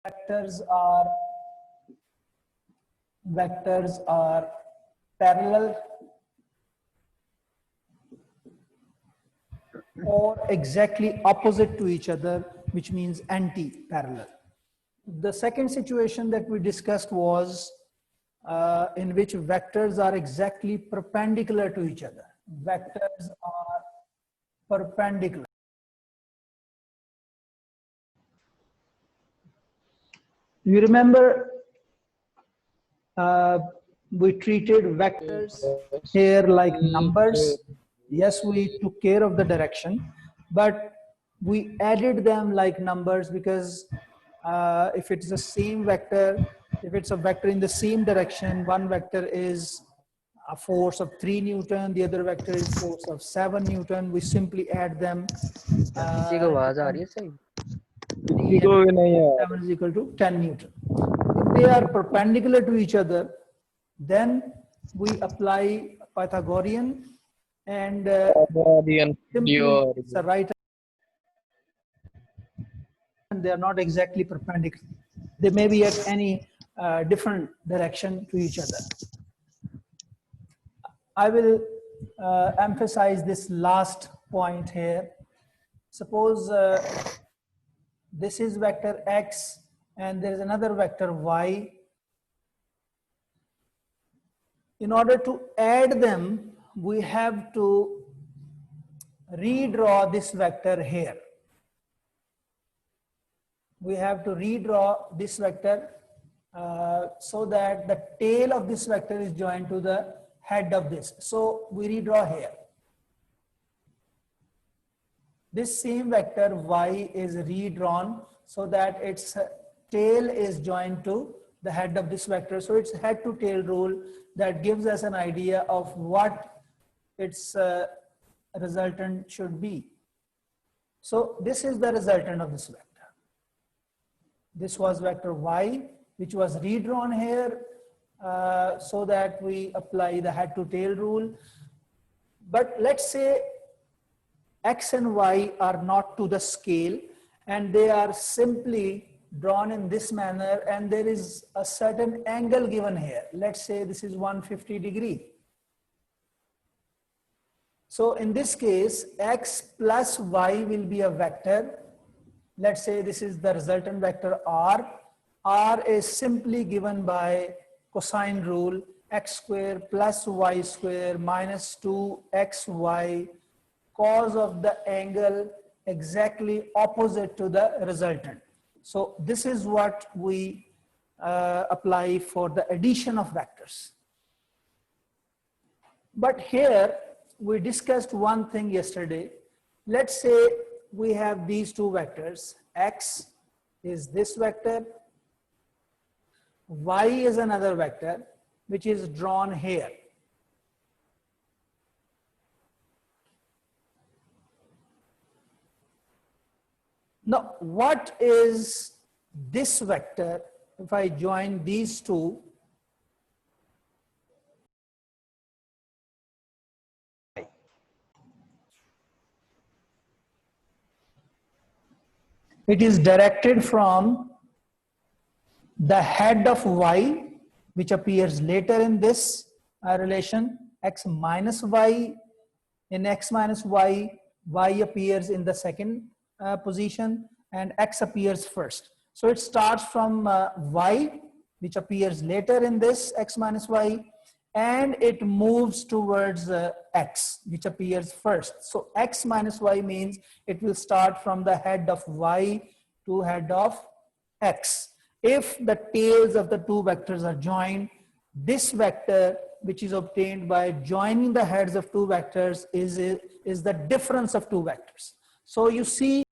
vectors are parallel or exactly opposite to each other, which means anti-parallel. The second situation that we discussed was in which vectors are exactly perpendicular to each other. Vectors are perpendicular. You remember we treated vectors here like numbers. Yes, we took care of the direction, but we added them like numbers because if it's the same vector, if it's a vector in the same direction, one vector is a force of 3 Newton, the other vector is force of 7 Newton. We simply add them. 7 is equal to 10 Newton. If they are perpendicular to each other, then we apply Pythagorean and simply it's a right, and they are not exactly perpendicular. They may be at any different direction to each other. I will emphasize this last point here. Suppose this is vector x and there is another vector y. In order to add them, we have to redraw this vector here. We have to redraw this vector so that the tail of this vector is joined to the head of this. So we redraw here. This same vector y is redrawn so that its tail is joined to the head of this vector. So it's head to tail rule that gives us an idea of what its resultant should be. So this is the resultant of this vector. This was vector y, which was redrawn here so that we apply the head to tail rule. But let's say x and y are not to the scale and they are simply drawn in this manner, and there is a certain angle given here. Let's say this is 150 degree. So in this case, x plus y will be a vector. Let's say this is the resultant vector r. R is simply given by cosine rule, x square plus y square minus 2xy, cos of the angle exactly opposite to the resultant. So this is what we apply for the addition of vectors. But here we discussed one thing yesterday. Let's say we have these two vectors. X is this vector, y is another vector which is drawn here. Now, what is this vector if I join these two? It is directed from the head of y, which appears later in this relation, x minus y. In x minus y, y appears in the second position and x appears first. So it starts from y, which appears later in this x minus y, and it moves towards x, which appears first. So x minus y means it will start from the head of y to head of x. If the tails of the two vectors are joined, this vector, which is obtained by joining the heads of two vectors, is the difference of two vectors. So you see